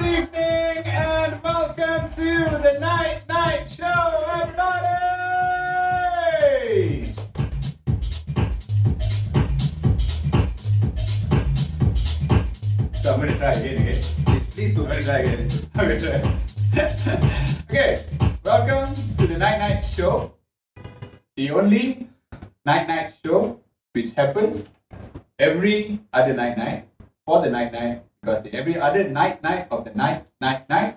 Good evening and welcome to the Nite Nite Show, everybody! So I'm going to try again, okay? Please do. I'm going to try again. Okay, welcome to the Nite Nite Show. The only Nite Nite Show which happens every other night for the night. Because every other night of the night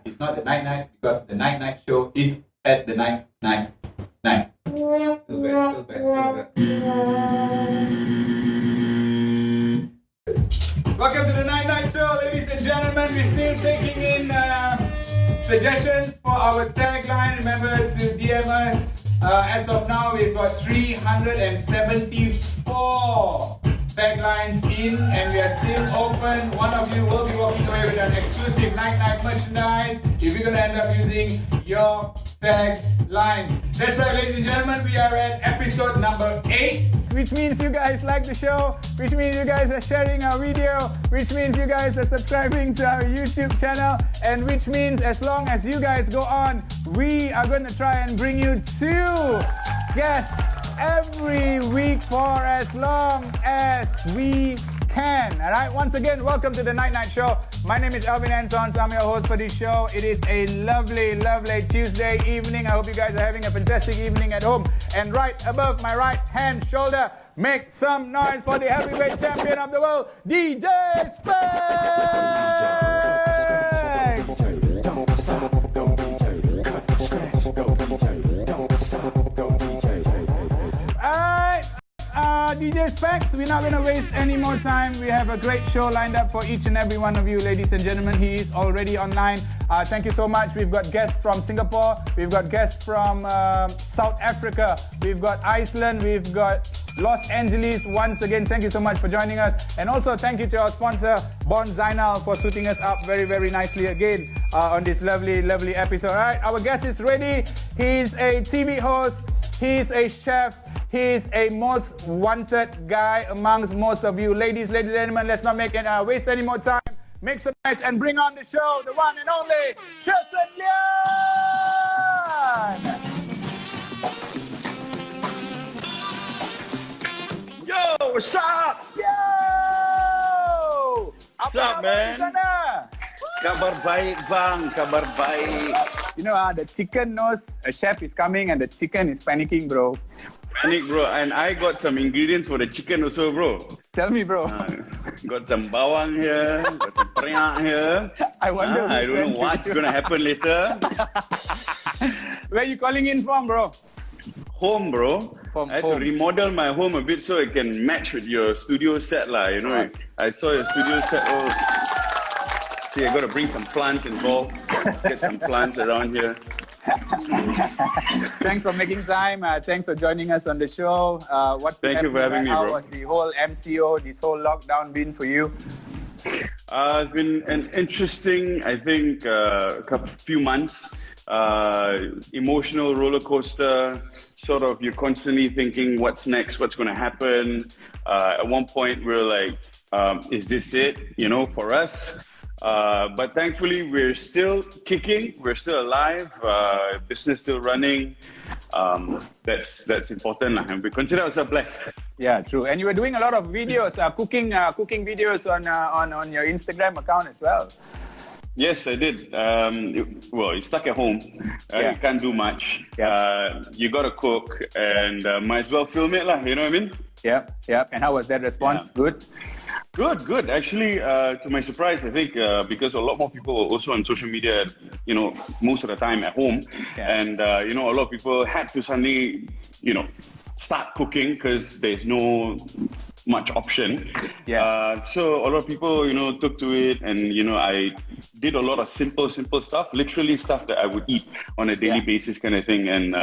is not the night because the night show is at the night. Still bad. Welcome to the Nite Show, ladies and gentlemen. We're still taking in suggestions for our tagline. Remember to DM us. As of now, we've got 374 taglines in, and we are still open. One of you will be walking away with an exclusive Nite merchandise if you're gonna end up using your tagline. That's right, ladies and gentlemen, we are at episode number 8, which means you guys like the show, which means you guys are sharing our video, which means you guys are subscribing to our YouTube channel, and which means as long as you guys go on, we are gonna try and bring you 2 guests every week for as long as we can. Alright, once again, welcome to the Nite Nite Show. My name is Alvin Anthons. I'm your host for this show. It is a lovely Tuesday evening. I hope you guys are having a fantastic evening at home. And right above my right hand shoulder, make some noise for the heavyweight champion of the world, DJ Specs! Don't stop, go DJ, cut the scratch, go DJ, don't stop, go DJ. Alright, DJ Specs, we're not going to waste any more time. We have a great show lined up for each and every one of you, ladies and gentlemen. He is already online. Thank you so much. We've got guests from Singapore. We've got guests from South Africa. We've got Iceland. We've got Los Angeles. Once again, thank you so much for joining us. And also thank you to our sponsor, Bon Zainal, for suiting us up very nicely again on this lovely episode. All right, our guest is ready. He's a TV host. He's a chef. He's a most wanted guy amongst most of you. Ladies and gentlemen, let's not make it waste any more time. Make some noise and bring on the show, the one and only Sherson Lian! Yo, what's up? Yo! What's up, man? Kabar baik, bang. Kabar baik. You know, the chicken knows a chef is coming and the chicken is panicking, bro. Panic, bro. And I got some ingredients for the chicken also, bro. Tell me, bro. Got some bawang here, got some periak here. I wonder. I don't know what's going to happen later. Where are you calling in from, bro? Home, bro. I had to remodel my home a bit so it can match with your studio set, lah. You know, I saw your studio set. Oh, see, I got to bring some plants involved. Get some plants around here. Thanks for making time. Thanks for joining us on the show. Thank you for having me, bro. How was the whole MCO, this whole lockdown been for you? It's been an interesting, I think, few months. Emotional roller coaster. Sort of, you're constantly thinking, what's next? What's going to happen? At one point, we're like, is this it? You know, for us. But thankfully, we're still kicking. We're still alive. Business still running. That's important, and we consider ourselves blessed. Yeah, true. And you were doing a lot of videos, cooking videos on your Instagram account as well. Yes, I did. You're stuck at home. You can't do much. You got to cook, and might as well film it, lah. You know what I mean? Yeah. And how was that response? Yeah. Good. Actually, to my surprise, I think because a lot more people are also on social media, you know, most of the time at home, and you know, a lot of people had to suddenly, you know, start cooking because there's no much option. So a lot of people, you know, took to it, and you know, I did a lot of simple stuff, literally stuff that I would eat on a daily basis, kind of thing, and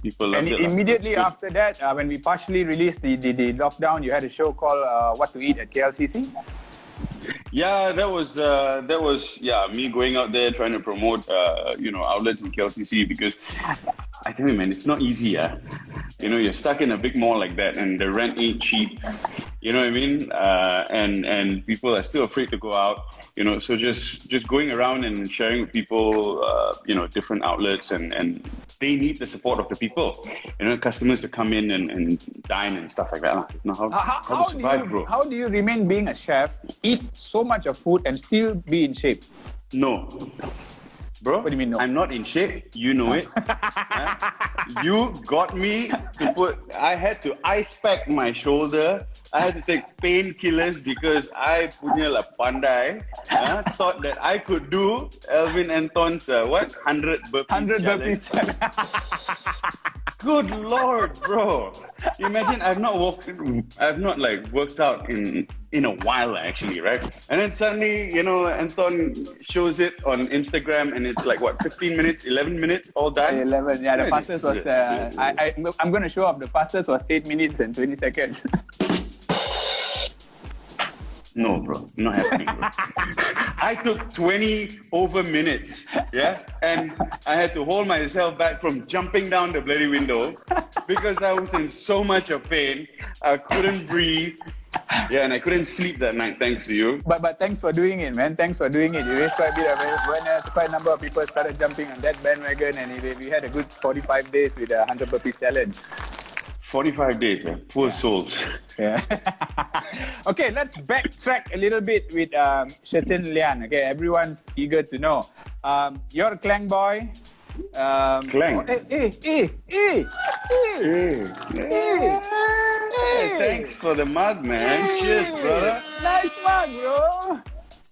people loved it. And immediately after that, when we partially released the lockdown, you had a show called What to Eat at KLCC. Yeah, that was me going out there trying to promote you know, outlets in KLCC, because I tell you, man, it's not easy. You know, you're stuck in a big mall like that, and the rent ain't cheap. You know what I mean? And people are still afraid to go out. So just going around and sharing with people, different outlets, and they need the support of the people. Customers to come in and dine and stuff like that. How to survive, bro? How do you remain being a chef, eat so much of food, and still be in shape? No. Bro, what do you mean no? I'm not in shape. You know it. You got me to I had to ice pack my shoulder. I had to take painkillers because I punya la pandai. Thought that I could do Alvin Anthons 100 burpees 100 burpees. Good Lord, bro. Imagine I've not worked out in a while actually, right? And then suddenly, Anton shows it on Instagram and it's like 15 minutes, 11 minutes, all done. 11, yeah, the fastest was, I'm going to show up, the fastest was 8 minutes and 20 seconds. No, bro, not happening, bro. I took 20 over minutes, yeah? And I had to hold myself back from jumping down the bloody window because I was in so much of pain. I couldn't breathe. Yeah, and I couldn't sleep that night, thanks to you. But thanks for doing it, man. Thanks for doing it. You raised quite a bit of awareness. Quite a number of people started jumping on that bandwagon, and we had a good 45 days with a 100 burpees challenge. 45 days, poor souls. Yeah. Okay, let's backtrack a little bit with Sherson Lian. Okay, everyone's eager to know. You're a Klang boy. Klang. Hey. Thanks for the mug, man. Cheers, brother. Nice mug, bro.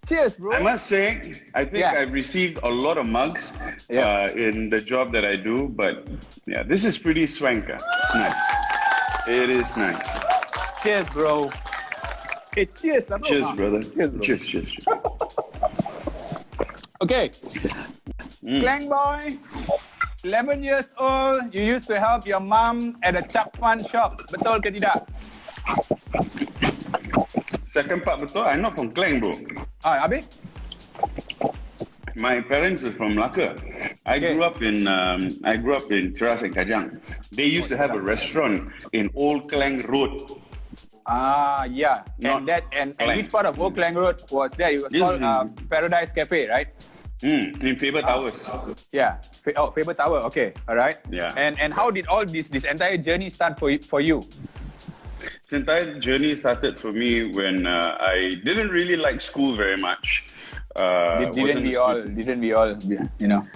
Cheers, bro. I must say, I think I've received a lot of mugs in the job that I do, but yeah, this is pretty swanker. It's nice. It is nice. Cheers, bro. Hey, cheers, bro. Cheers, brother. Cheers. Cheers. Okay. Klang boy, 11 years old, you used to help your mom at a chap fun shop. Betul ke tidak? Second part betul, I'm not from Klang, bro. Habis? My parents are from Malacca. I grew up in Teras and Kajang. They used to have a restaurant in Old Klang Road. Yeah. And which part of Old Klang Road was there? It was called Paradise Cafe, right? In Faber Towers. Yeah. Faber Tower. Okay. All right. Yeah. And how did all this entire journey start for you? This entire journey started for me when I didn't really like school very much. Didn't we all, you know?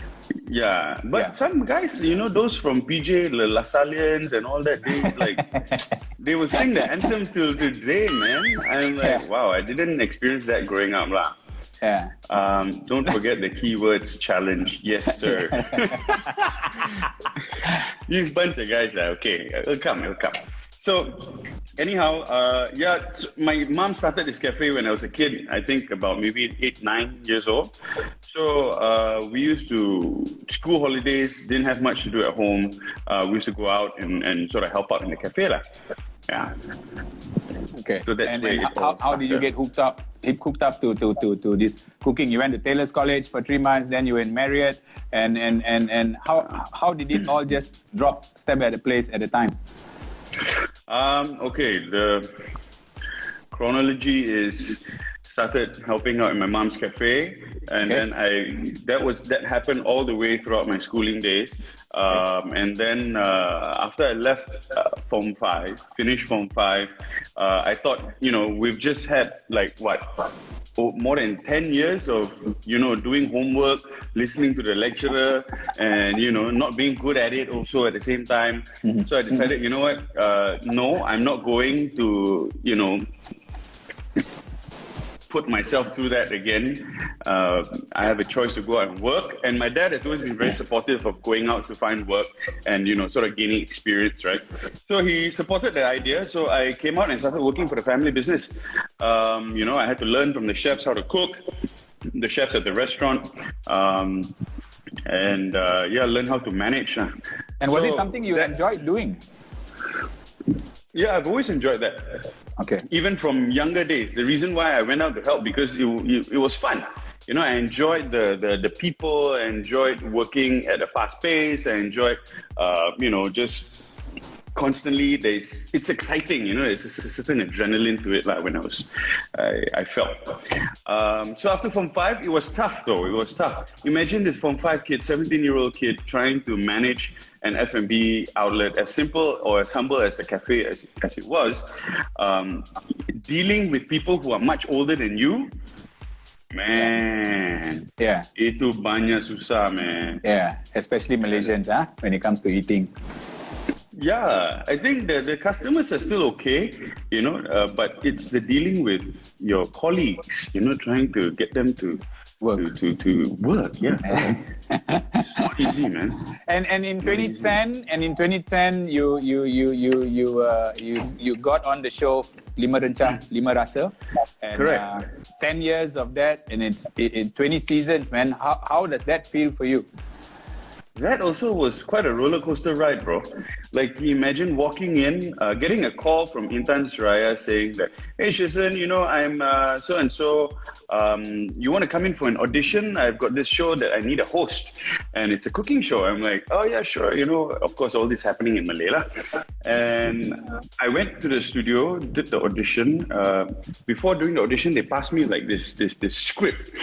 Yeah, but some guys, those from PJ, the Lasalians and all that, they would sing the anthem till today, man. I'm like, wow, I didn't experience that growing up, lah. Yeah. Don't forget the keywords challenge. Yes, sir. These bunch of guys are okay. It'll come. So, anyhow, my mom started this cafe when I was a kid. I think about maybe 8, 9 years old. So we used to, school holidays, didn't have much to do at home. We used to go out and sort of help out in the cafe. Yeah. Okay. So that's how did you get hooked up to this cooking? You went to Taylor's College for 3 months, then you were in Marriott, and how did it all just drop step at a place at a time? Okay, the chronology is started helping out in my mom's cafe, and then that happened all the way throughout my schooling days. And then after I left finished Form 5, I thought, we've just had more than 10 years of, doing homework, listening to the lecturer, and, not being good at it also at the same time. Mm-hmm. So I decided, you know what, no, I'm not going to, put myself through that again. I have a choice to go out and work, and my dad has always been very supportive of going out to find work and sort of gaining experience, right? So he supported that idea. So I came out and started working for the family business. I had to learn from the chefs how to cook, the chefs at the restaurant, and learn how to manage. And was it something you enjoyed doing? Yeah, I've always enjoyed that. Okay. Even from younger days. The reason why I went out to help, because it was fun. I enjoyed the people, I enjoyed working at a fast pace, I enjoyed, just constantly it's exciting, there's a certain adrenaline to it like when I felt. So after Form 5, it was tough though. It was tough. Imagine this Form 5 kid, 17-year-old kid trying to manage an F&B outlet as simple or as humble as the cafe as it was, dealing with people who are much older than you. Man, itu banyak susah, man. Yeah, especially Malaysians, when it comes to eating. Yeah, I think the customers are still okay, but it's the dealing with your colleagues, trying to get them to Work. to work. Yeah, it's not easy, man. And in 2010, you got on the show Lima Rencah, Lima Rasa, and Correct. 10 years of that, and it's 20 seasons, man. How does that feel for you? That also was quite a roller coaster ride, bro. Like, you imagine walking in, getting a call from Intan Suraya saying that, hey, Sherson, I'm so and so. You want to come in for an audition? I've got this show that I need a host, and it's a cooking show. I'm like, oh yeah, sure. Of course, all this happening in Malay lah. And I went to the studio, did the audition. Before doing the audition, they passed me like this script.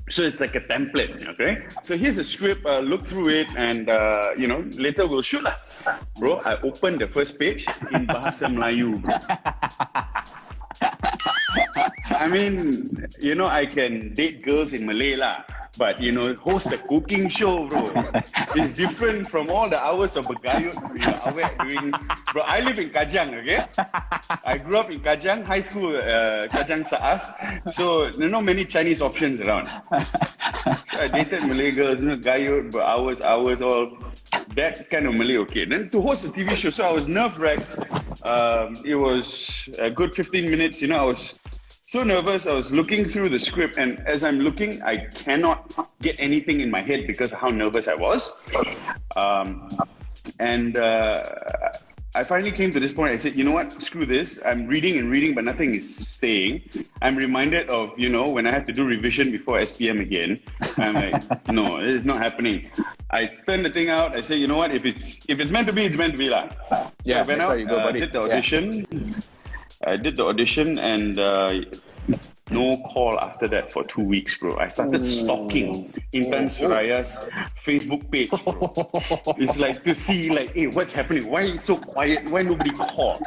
So it's like a template, okay? So here's the script, look through it, and, later we'll shoot lah. Bro, I opened the first page in Bahasa Melayu. I mean, I can date girls in Malay lah, but, host a cooking show, bro. It's different from all the hours of bergayut awet doing. Bro, I live in Kajang, okay? I grew up in Kajang, high school, Kajang Saas. So, not many Chinese options around. So I dated Malay girls, gayut, bro, hours, all. That kind of Malay, okay. Then to host a TV show, so I was nerve-wracked. It was a good 15 minutes, I was so nervous. I was looking through the script, and as I'm looking, I cannot get anything in my head because of how nervous I was. I finally came to this point. I said, you know what? Screw this. I'm reading and reading, but nothing is staying. I'm reminded of, when I have to do revision before SPM again. I'm like, no, it's not happening. I turned the thing out. I said, you know what? If it's meant to be, it's meant to be lah. So Yeah, I went that's out, how you go about did it. the audition. I did the audition, and no call after that for 2 weeks, bro. I started stalking Intan Suraya's Facebook page, bro. It's like to see, like, hey, what's happening? Why is it so quiet? Why nobody called?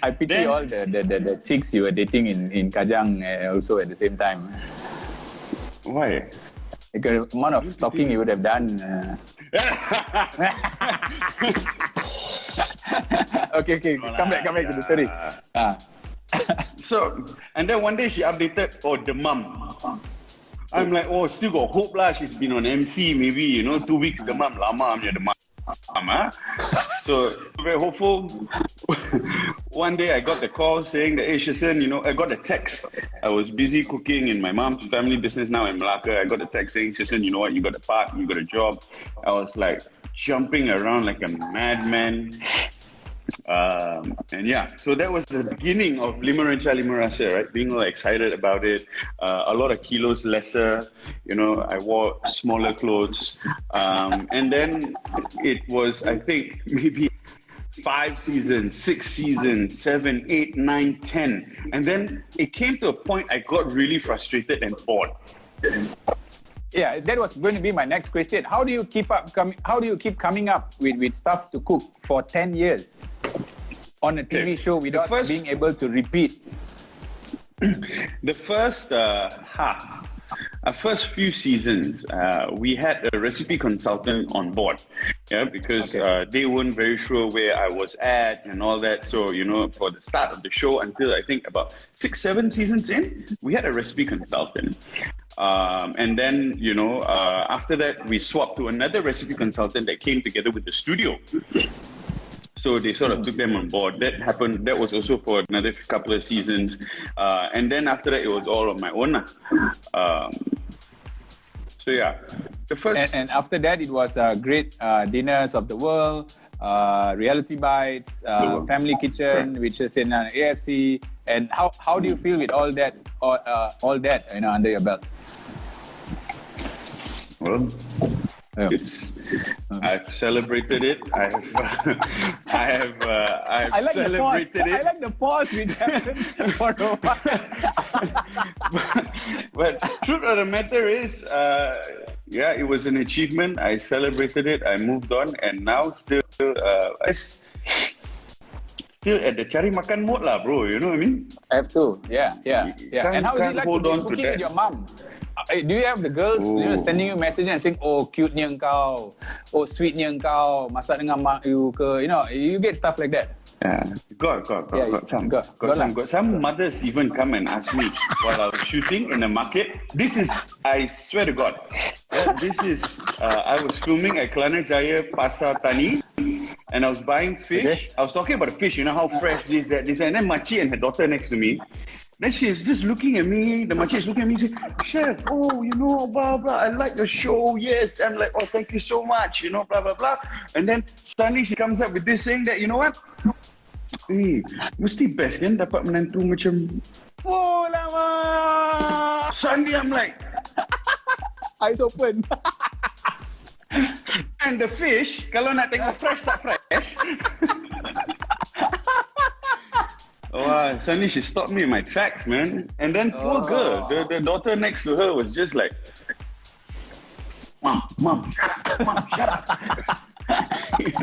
I pity all the chicks you were dating in Kajang also at the same time. Why? Because the amount of stalking you would have done. Okay. Come back to the story. So, and then one day she updated, the mum. I'm like, still got hope lah. She's been on MC maybe, 2 weeks, the mum, lama punya the mum. So, very hopeful. One day I got the call saying that, hey, Sherson, I got a text. I was busy cooking in my mom's family business now in Malacca. I got a text saying, Sherson, you know what? You got a part, you got a job. I was like jumping around like a madman. So that was the beginning of Lima Rencah, Lima Rasa, right? Being all excited about it. A lot of kilos lesser, I wore smaller clothes. And then it was, I think, maybe 5 seasons, 6 seasons, 7, 8, 9, 10. And then it came to a point I got really frustrated and bored. Yeah, that was going to be my next question. How do you keep coming up with stuff to cook for 10 years on a TV show without being able to repeat? The first first few seasons, we had a recipe consultant on board, because they weren't very sure where I was at and all that. So, for the start of the show until I think about 6, 7 seasons in, we had a recipe consultant. And then, after that, we swapped to another recipe consultant that came together with the studio. So they sort of took them on board. That happened. That was also for another couple of seasons. And then after that, it was all on my own. The first. And after that, it was great dinners of the world, reality bites, family kitchen, which is in AFC. And how do you feel with all that under your belt? Well, I've celebrated it. I've celebrated it. I like the pause which happened for a while. But truth of the matter is, it was an achievement. I celebrated it. I moved on, and now still at the cari makan mode lah, bro. You know what I mean? I have to. Yeah. And how is it like to be hold on to cooking that. with your mom? Do you have the girls sending you messages and saying, "Oh, cute-nya engkau, oh, sweet-nya engkau, masak dengan mak you ke?" You get stuff like that. Yeah, got some mothers even come and ask me while I was shooting in the market. This is, I swear to God, I was filming at Kelana Jaya Pasar Tani, and I was buying fish. Okay. I was talking about the fish, how fresh this, that, and then Machi and her daughter next to me. Then she's just looking at me, the Machi is looking at me and saying, "Chef, blah, blah, I like the show, yes." I'm like, "Oh, thank you so much, blah, blah, blah." And then suddenly she comes up with this saying that, you know what? Mesti best kan dapat menantu macam, Oh, lama! suddenly I'm like, Eyes open. and the fish, kalau nak tengok fresh tak fresh. Oh, suddenly she stopped me in my tracks, man. And then poor girl, the daughter next to her was just like, Mom, shut up. It's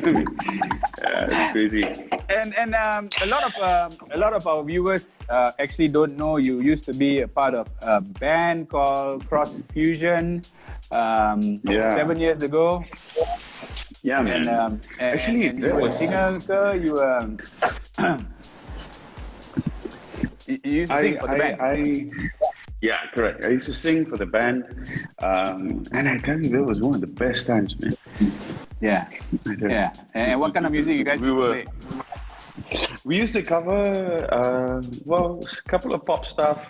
crazy. And a lot of our viewers actually don't know you used to be a part of a band called Cross Fusion 7 years ago. Yeah, man. Actually, you were a singer, you you used to sing for the band. Yeah, correct. I used to sing for the band, and I tell you, that was one of the best times, man. Yeah. And what kind of music you guys play? We used to cover, a couple of pop stuff.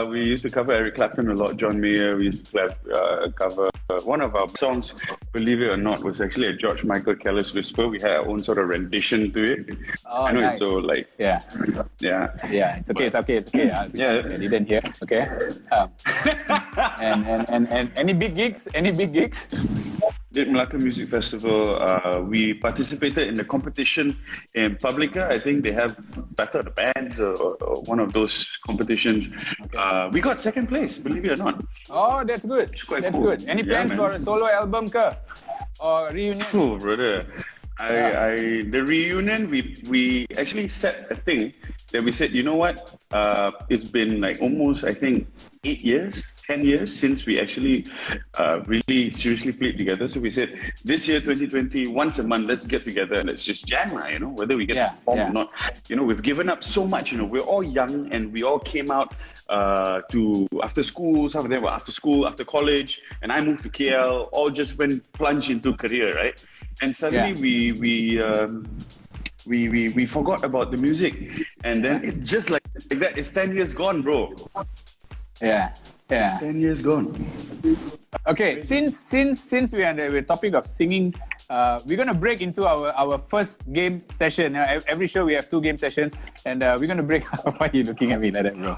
We used to cover Eric Clapton a lot, John Mayer. We used to cover one of our songs, believe it or not, was actually a George Michael Careless Whisper. We had our own sort of rendition to it. Oh, I know nice. it's so like... Yeah. It's okay. I didn't hear. Okay. And any big gigs? Did Malacca Music Festival. We participated in the competition in Publica. I think they have Battle of the Bands or one of those competitions. Okay. We got second place, believe it or not. Oh, that's good. That's cool. Good. Any plans for a solo album ke? Or reunion? Oh, brother. The reunion, we actually set a thing that we said, you know what? It's been like almost, I think, 10 years since we actually really seriously played together. So we said, this year, 2020, once a month, let's get together and let's just jam, whether we get to perform or not. We've given up so much, we're all young and we all came out to after school, some of them were after school, after college, and I moved to KL, all just went plunge into career, right? And suddenly we forgot about the music, and then it just like that, it's 10 years gone, bro. Yeah. It's 10 years gone. Okay, since we're on the topic of singing, we're gonna break into our first game session. Every show we have 2 game sessions, and we're gonna break. Why are you looking at me like that, bro?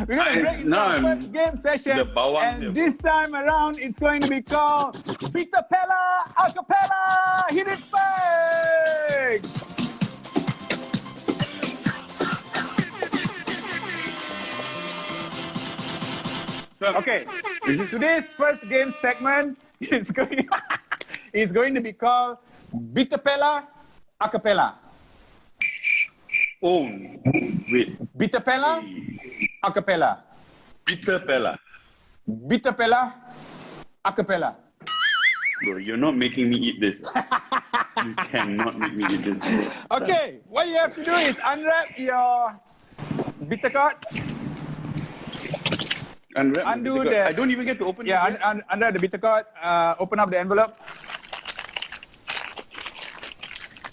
We're gonna break into our first game session, and this time around it's going to be called Acapella. Acapella. Hit it first. Okay, today's first game segment is going to be called Acapella, Acapella. Oh, wait. Acapella, Acapella. Acapella. Acapella. Bro, you're not making me eat this. You cannot make me eat this. Okay, what you have to do is unwrap your bitter cards. Undo the... I don't even get to open it. Yeah, under the bitter card, open up the envelope.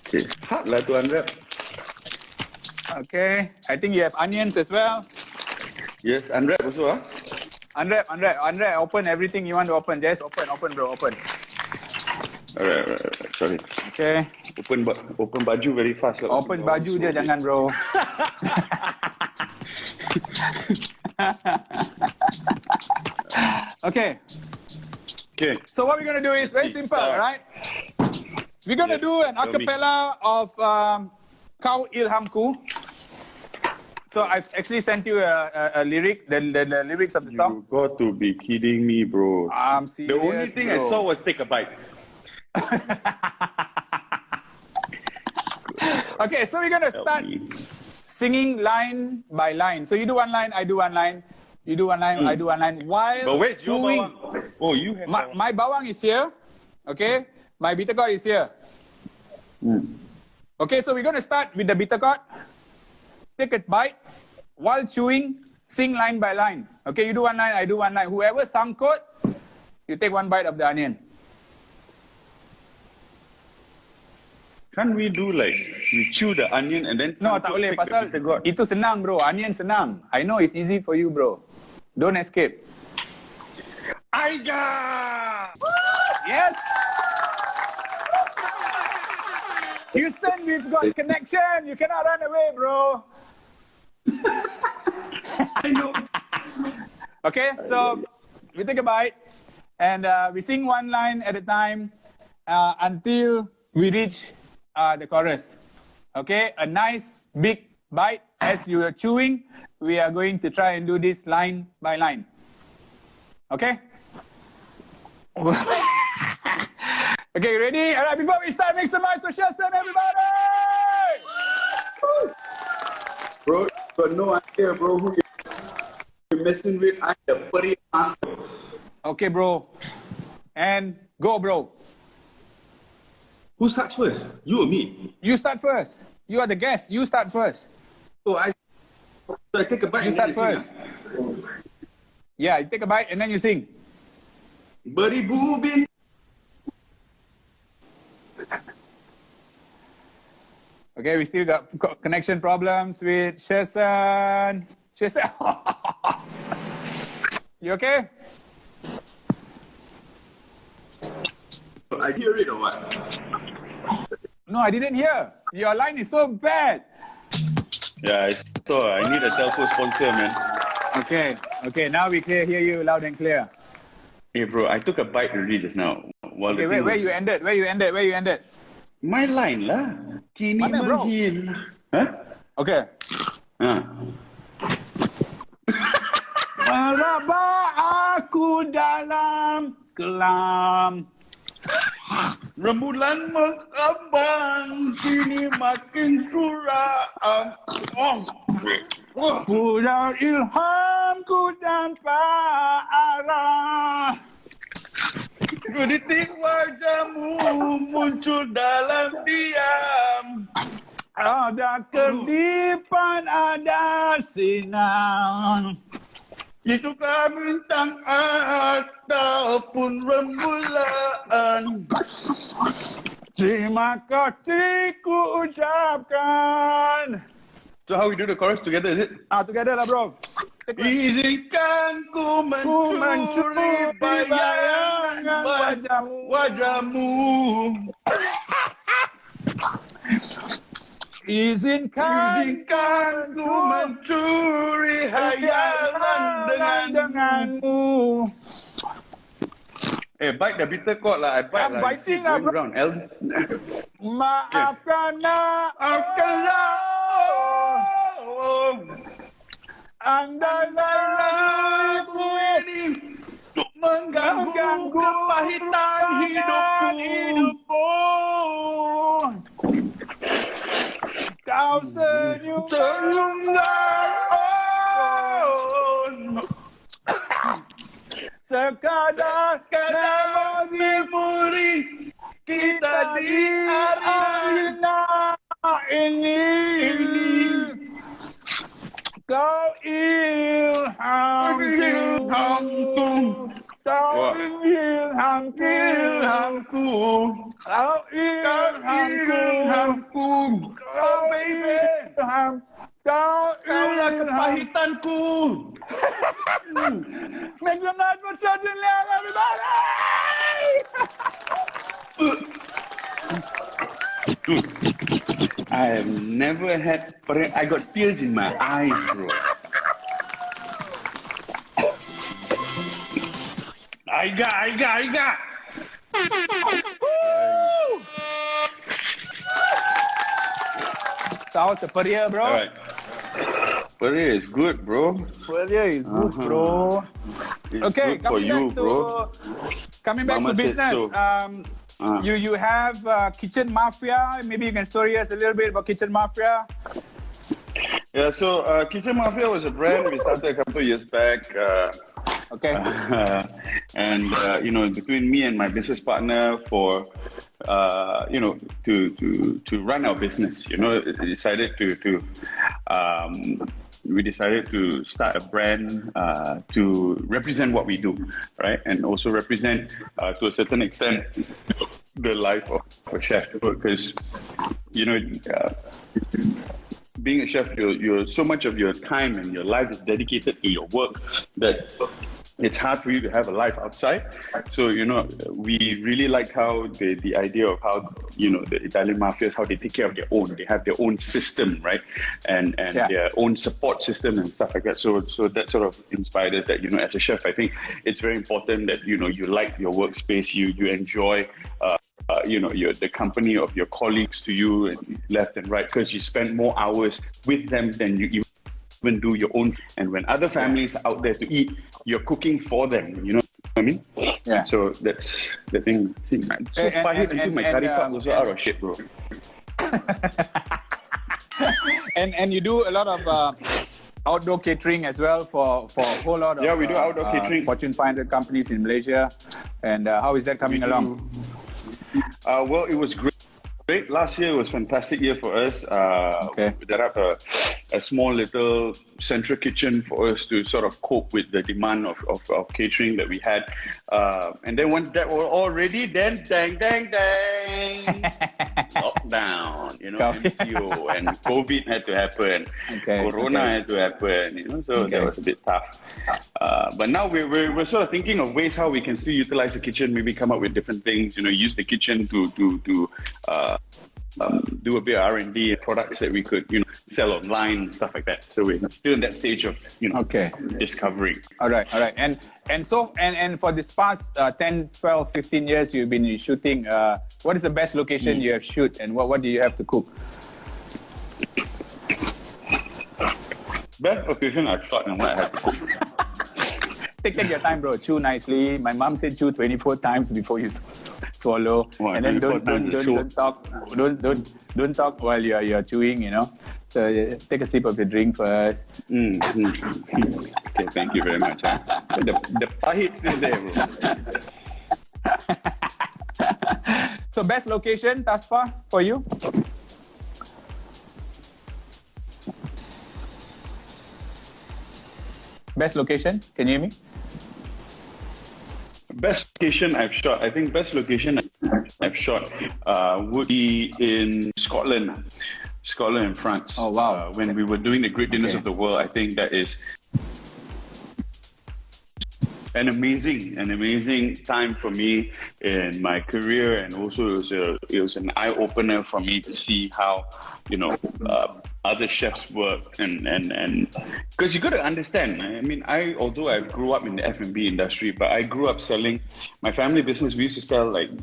Okay, hard lah to unwrap. Okay, I think you have onions as well. Yes, unwrap also, huh? Unwrap, open everything you want to open. Just open, bro, open. Alright, sorry. Okay. Open baju very fast. Open baju je, jangan, bro. Okay. Okay. So what we're gonna do is very simple, all right? We're gonna do an acapella of Kau Ilhamku. So I've actually sent you a lyric, the lyrics of the song. You got to be kidding me, bro. I'm serious, The only thing I bro. saw was take a bite. Okay, so we're gonna start singing line by line. So you do one line, I do one line. You do one line, I do one line. While But where's your chewing. bawang? Oh, you have bawang. My bawang is here. Okay, my bitter gourd is here. Okay, so we're gonna start with the bitter gourd. Take a bite. While chewing, sing line by line. Okay, you do one line, I do one line. Whoever sangkut, you take one bite of the onion. Can't we do like we chew the onion and then No, tak boleh pasal itu senang bro. Onion senang. I know it's easy for you bro. Don't escape. Aiga! Yes! Houston, we've got connection. You cannot run away, bro. I know. Okay, so we take a bite and we sing one line at a time until we reach the chorus. Okay, a nice big bite as you are chewing. We are going to try and do this line by line. Okay? Okay, ready? All right, before we start, make some noise for Sherson, everybody! Bro, you got no idea, bro, who you're messing with. I'm the buddy master. Okay, bro. And go, bro. Who starts first? You or me? You start first. You are the guest. You start first. So I take a bite. You and start then I first. sing, Yeah, you take a bite and then you sing. Buddy boobin. Okay, we still got connection problems with Sherson. Sherson. You okay? I hear it or what? No, I didn't hear. Your line is so bad. Yeah, I need a telco sponsor, man. Okay, okay, now we hear you loud and clear. Hey, bro, I took a bite already just now. While Okay, the thing where was- you ended? Where you ended? My line lah. Kini Mana, bro? menghil. Huh? Okay. Meraba aku dalam kelam. Rembulan mengambang, kini makin suram. Pulau ilhamku tanpa arah. Geritik wajahmu muncul dalam diam. Ada kedipan, ada sinar. Itukah bintang ataupun rembulan. Terima kasih ku ucapkan. So how we do the chorus together, is it? Together lah bro. Izinkan ku mencuri bayangan wajahmu. Izinkan ku mencuri hayalan denganmu. Bite the bitter cord lah. I bite I'm lah. biting lah, bro. Maafkanlah, andailah aku ini untuk mengganggu kepahitan hidupku. Kau senyumlah, sekadar memori kita di arena ini. Kau ilhamku, kau ilhamku, kau ilhamku, kau ilhamku, Kaulah kepahitanku. Make some noise for Sherson Lian, everybody! I have never had, I got tears in my eyes, bro. Aiga. So how's the career, bro? All right. Career is good, bro. Career is good, bro. It's Okay, good for you, bro. Coming back Mama to said business. so. You have Kitchen Mafia. Maybe you can story us a little bit about Kitchen Mafia. Yeah, so Kitchen Mafia was a brand we started a couple of years back. Okay. And between me and my business partner for to run our business, we decided to start a brand to represent what we do, right? And also represent to a certain extent the life of a chef, because being a chef, you're so much of your time and your life is dedicated to your work that it's hard for you to have a life outside. So, we really like how the idea of how, the Italian mafias, how they take care of their own. They have their own system, right? And their own support system and stuff like that. So that sort of inspired us that, as a chef, I think it's very important that, you like your workspace, you enjoy the company of your colleagues to you and left and right, because you spend more hours with them than you even do your own. And when other families are out there to eat, you're cooking for them. You know what I mean? Yeah. So that's the thing. So pahit until my curry puff also out of shape, bro. and you do a lot of outdoor catering as well for a whole lot of we do outdoor catering. Fortune 500 companies in Malaysia. And how is that coming along? Well, it was great. Last year was a fantastic year for us. Okay. We set up a small little central kitchen for us to sort of cope with the demand of catering that we had. And then once that was all ready, then dang, lockdown, MCO, and COVID had to happen. Corona had to happen, so that was a bit tough. But now we're sort of thinking of ways how we can still utilize the kitchen, maybe come up with different things, use the kitchen to do a bit of R&D products that we could, sell online and stuff like that. So we're still in that stage of, discovering. All right. And for this past 10, 12, 15 years you've been shooting, what is the best location you have shoot, and what do you have to cook? Best location I've shot and what I have to cook. Take your time, bro. Chew nicely. My mom said chew 24 times before you swallow. And then don't talk while you're chewing, So take a sip of the drink first. Okay, thank you very much. The pahit's still there, bro. So best location thus far for you? Best location? Can you hear me? Best location I've shot, I think best location I've shot would be in Scotland and France. Oh, wow. When we were doing the Great Dinners of the World, I think that is an amazing time for me in my career, and also it was an eye opener for me to see how other chefs work, and because you got to understand. I mean, although I grew up in the F&B industry, but I grew up selling my family business. We used to sell like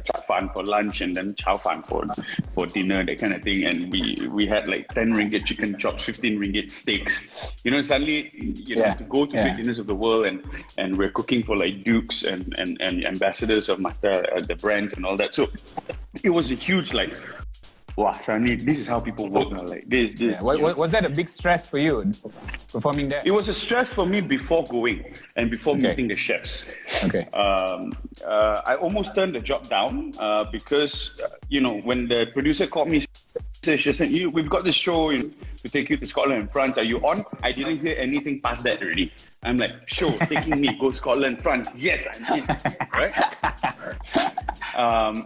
chap fan for lunch and then chow fan for dinner, that kind of thing. And we had like 10 ringgit chicken chops, 15 ringgit steaks. Suddenly to go to Great Dinners of the World and we're cooking for like dukes and ambassadors of the brands and all that. So it was a huge wow, suddenly this is how people work now. Like this. Was that a big stress for you performing there? It was a stress for me before going and before meeting the chefs. Okay. I almost turned the job down because when the producer called me, she said, "We've got this show to take you to Scotland and France. Are you on?" I didn't hear anything past that already. I'm like, "Show taking me go Scotland, France. Yes, I'm in." Right.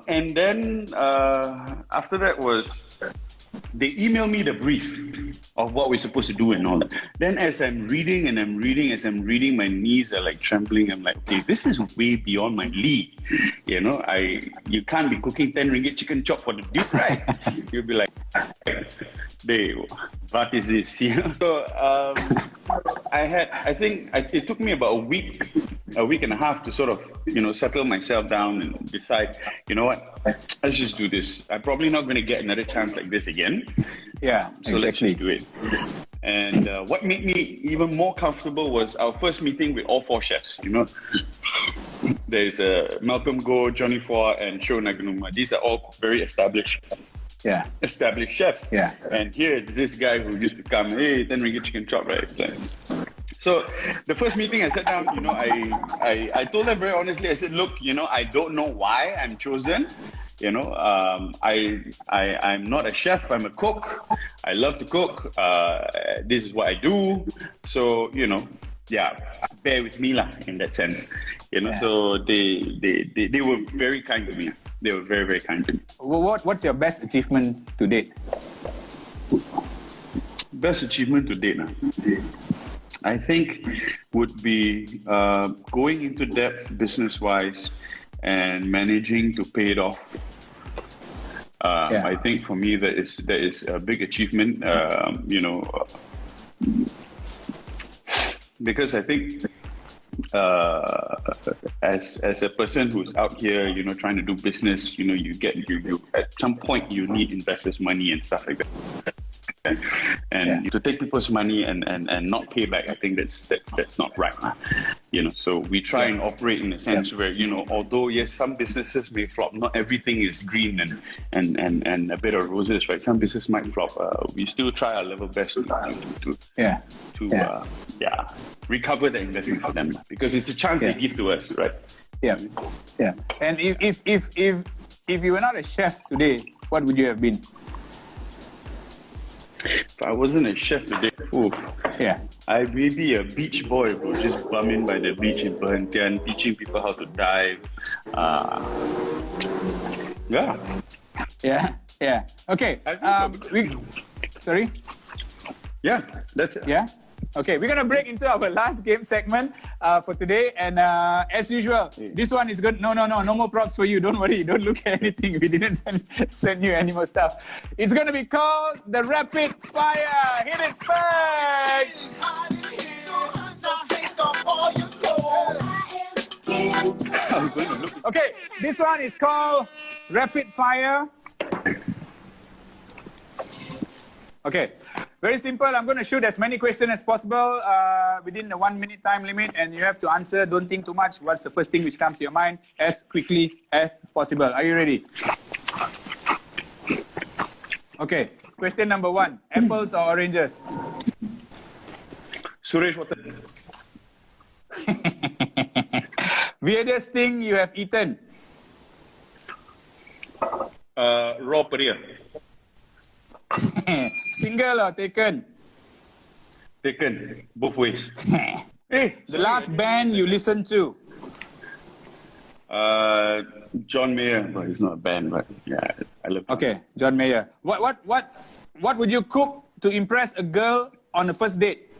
And then after that was they emailed me the brief of what we're supposed to do and all that. Then as I'm reading, my knees are like trembling. I'm like, okay, this is way beyond my league. You can't be cooking 10 ringgit chicken chop for the duke, right? You'll be like, what is this? You know? So it took me about a week and a half to sort of, settle myself down and decide, you know what, let's just do this. I'm probably not going to get another chance like this again. Yeah, so let's just do it. And what made me even more comfortable was our first meeting with all 4 chefs. There's Malcolm Goh, Johnny Phua, and Sho Naganuma. These are all very established chefs. Yeah. And here is this guy who used to come, hey, 10 ringgit chicken chop, right? So the first meeting I sat down, I told them very honestly, I said, look, I don't know why I'm chosen. I'm not a chef, I'm a cook. I love to cook. This is what I do. So, bear with me in that sense. So they were very kind to me. They were very, very kind to me. What's your best achievement to date? Best achievement to date, I think would be going into depth business-wise and managing to pay it off. I think for me that is a big achievement. Because I think as a person who's out here, trying to do business, you at some point you need investors' money and stuff like that. And to take people's money and not pay back, I think that's not right. So we try and operate in a sense where, although yes, some businesses may flop, not everything is green and a bit of roses, right? Some business might flop. We still try our level best to recover the investment for them, because it's a chance they give to us, right? Yeah. And if you were not a chef today, what would you have been? If I wasn't a chef today, I may be a beach boy, bro, just bumming by the beach in Perhentian, teaching people how to dive. Okay. Sorry? Yeah, that's it. Yeah? Okay, we're going to break into our last game segment for today. And as usual, this one is good. No more props for you. Don't worry. Don't look at anything. We didn't send you any more stuff. It's going to be called the Rapid Fire. Hit it first. Okay, this one is called Rapid Fire. Okay. Very simple. I'm going to shoot as many questions as possible within the 1 minute time limit, and you have to answer. Don't think too much. What's the first thing which comes to your mind as quickly as possible? Are you ready? Okay. Question number 1. Apples or oranges? Suresh, what? Weirdest thing you have eaten? Raw paria. Single or taken? Taken, both ways. The last band you listened to? John Mayer, but he's not a band, but yeah, I love him. Okay, John Mayer. What would you cook to impress a girl on the first date?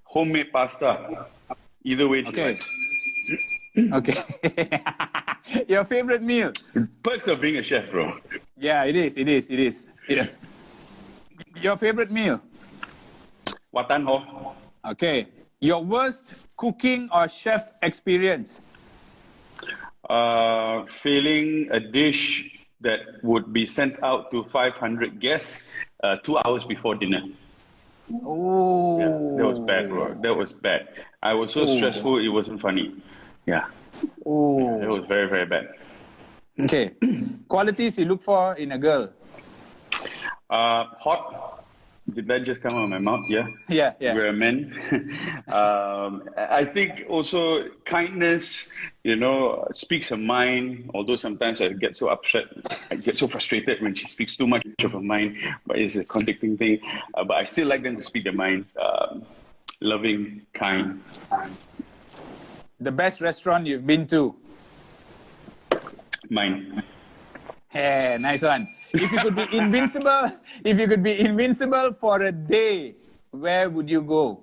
Homemade pasta. Either way, okay. Okay. Your favorite meal? Perks of being a chef, bro. Yeah, it is. Yeah. Your favorite meal? Watan ho. Okay. Your worst cooking or chef experience? Failing a dish that would be sent out to 500 guests 2 hours before dinner. Oh. Yeah, that was bad, bro. That was bad. I was so stressful, it wasn't funny. Yeah. Oh. It was very, very bad. Okay. Qualities you look for in a girl? Hot. Did that just come out of my mouth? Yeah. Yeah. We're men. I think also kindness, speaks her mind. Although sometimes I get so upset, I get so frustrated when she speaks too much of her mind. But it's a contradicting thing. But I still like them to speak their minds. Loving, kind. The best restaurant you've been to? Mine. Hey, nice one. If you could be invincible for a day, where would you go?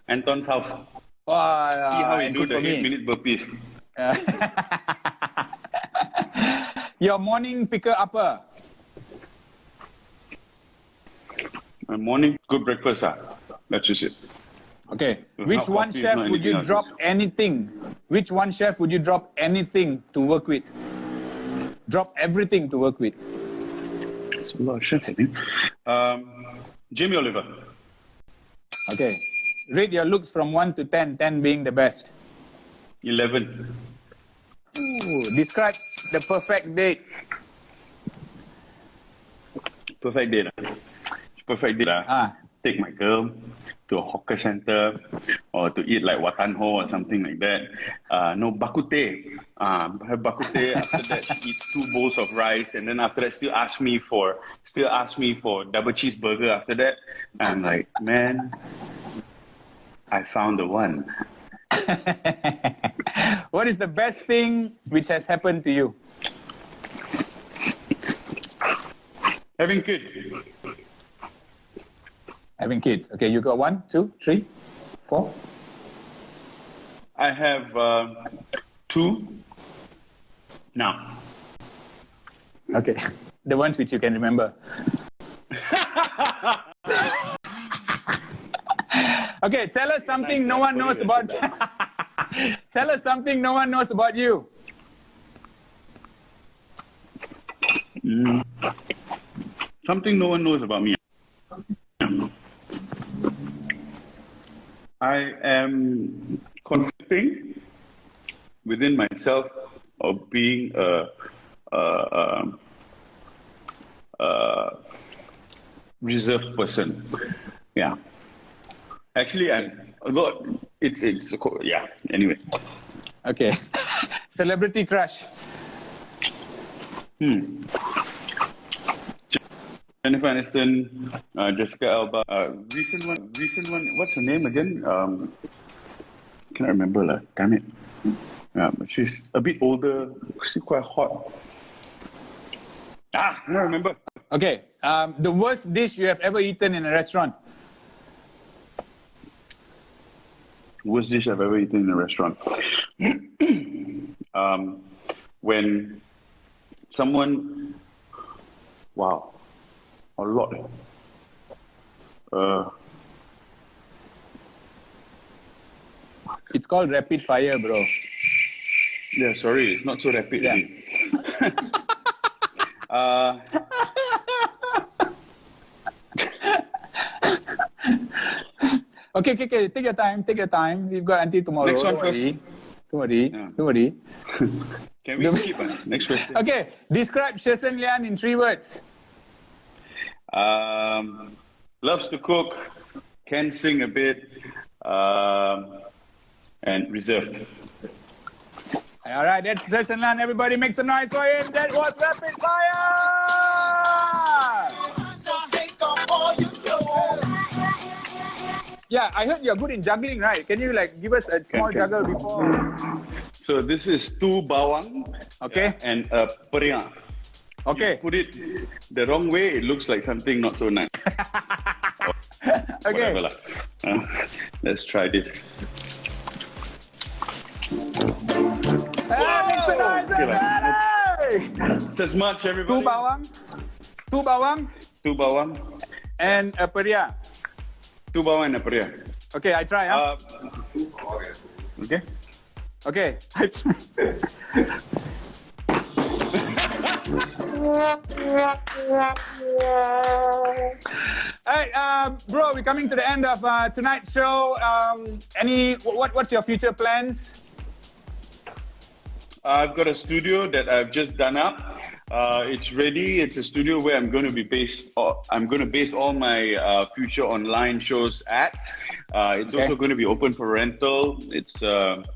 Anthons' house. Oh, see how he do the 8-minute burpees. Your morning picker-upper? Morning, good breakfast. That's just it. Okay. So Which not one coffee, chef not would you anything else. drop anything? Which one chef would you drop anything to work with? Drop everything to work with. It's a lot of chefs, I think. Jamie Oliver. Okay. Rate your looks from 1 to 10, 10 being the best. 11. Ooh, describe the perfect date. Perfect day. Perfect day. Take my girl to a hawker center or to eat like watan ho or something like that. No bakute. Have bakute. After that, eat 2 bowls of rice, and then after that, still ask me for double cheeseburger. After that, I'm like, man, I found the one. What is the best thing which has happened to you? Having kids. Having kids. Okay, you got 1, 2, 3, 4. I have 2 now. Okay, the ones which you can remember. Okay, tell us something no one knows about. Tell us something no one knows about you. Something no one knows about me. I am conflicting within myself of being a reserved person. Yeah. Actually, yeah. Anyway. Okay. Celebrity crush. Jennifer Aniston, Jessica Alba. Recent one. What's her name again? Can't remember. Damn it. She's a bit older. She's quite hot. I don't remember. Okay. The worst dish you have ever eaten in a restaurant. Worst dish I've ever eaten in a restaurant. When someone, wow, a lot. It's called rapid fire, bro. Yeah, sorry, it's not so rapid. Yeah. Okay. Take your time. We've got until tomorrow. Next one first. Don't worry. Can we skip? Next question. Okay, describe Sherson Lian in 3 words. Loves to cook, can sing a bit, and reserved. All right, that's Sherson Lian. Everybody make some noise for him. That was rapid fire. Yeah, I heard you're good in juggling, right? Can you give us a small juggle before? So this is 2 bawang, Okay. and a periang. Okay. Put it the wrong way, it looks like something not so nice. Okay. Whatever lah. Let's try this. Make some noise, Okay lah. everybody. It's as much, everybody. 2 bawang, 2 bawang, and a periang. 2 bawang and a periang. Okay, I try. Okay. Okay, I try. Alright, bro, we're coming to the end of tonight's show. What's your future plans? I've got a studio that I've just done up. It's ready. It's a studio where I'm going to be based. I'm going to base all my future online shows at. It's also going to be open for rental. It's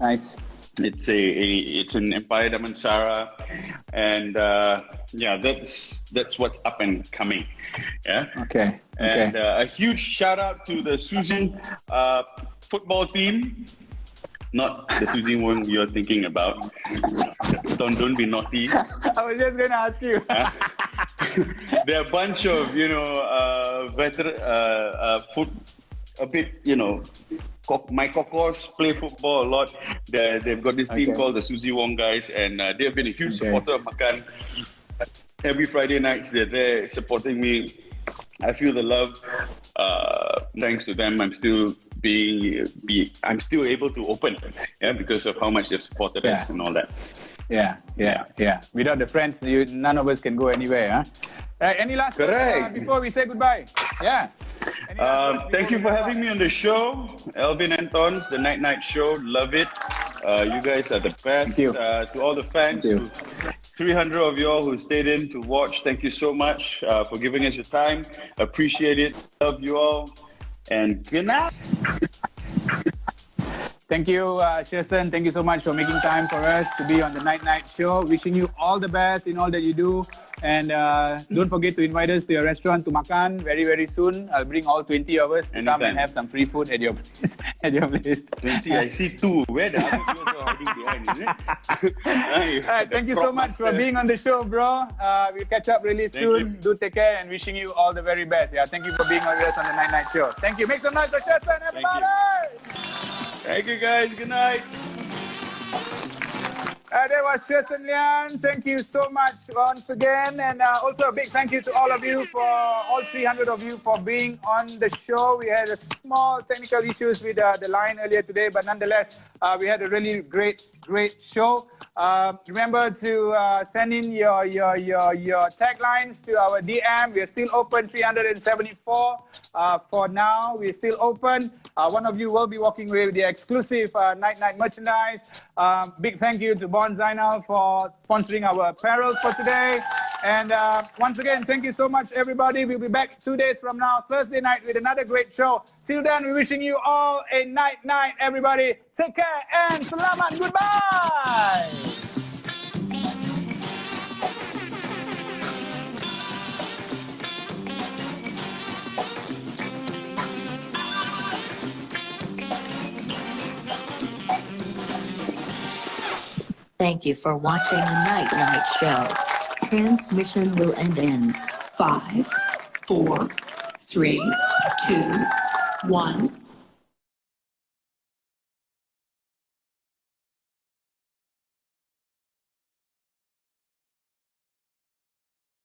Nice. It's in Empire Damansara, and yeah, that's what's up and coming. Yeah. Okay. And a huge shout out to the Suzy football team. Not the Suzy one you're thinking about. Don't be naughty. I was just going to ask you. They're a bunch of veteran, a bit my cocos play football a lot. They've got this team called the Suzy Wong guys, and they have been a huge supporter of Makan. Every Friday nights they're there supporting me. I feel the love. Thanks to them, I'm still I'm still able to open, because of how much they've supported us and all that. Yeah. Without the friends, none of us can go anywhere, huh? Any last words before we say goodbye? Yeah. Thank you for having me on the show, Alvin Anthons, the Nite Nite Show. Love it. You guys are the best. Thank you. To all the fans, 300 of you all who stayed in to watch, thank you so much for giving us your time. Appreciate it. Love you all. And good night. Thank you, Sherson. Thank you so much for making time for us to be on the Nite Nite Show. Wishing you all the best in all that you do. And don't forget to invite us to your restaurant to makan very, very soon. I'll bring all 20 of us to come and have some free food at your place. 20, I see 2. Where the other people are hiding behind, is it? Thank you so much for being on the show, bro. We'll catch up really soon. Do take care and wishing you all the very best. Yeah, thank you for being with us on the Nite Nite Show. Thank you. Make some noise for Sherson, everybody. Thank you, guys. Good night. That was Sherson Lian. Thank you so much once again. And also a big thank you to all of you, for all 300 of you, for being on the show. We had a small technical issues with the line earlier today, but nonetheless, we had a really great show. Remember to send in your taglines to our DM. We are still open, 374 for now. We're still open. One of you will be walking away with the exclusive Nite Nite merchandise. Big thank you to Bon Zainal for sponsoring our apparel for today. And once again, thank you so much, everybody. We'll be back 2 days from now, Thursday night, with another great show. Till then, we're wishing you all a night, everybody. Take care and selamat. Goodbye. Thank you for watching the Nite Nite Show. Transmission will end in 5, 4, 3, 2, 1.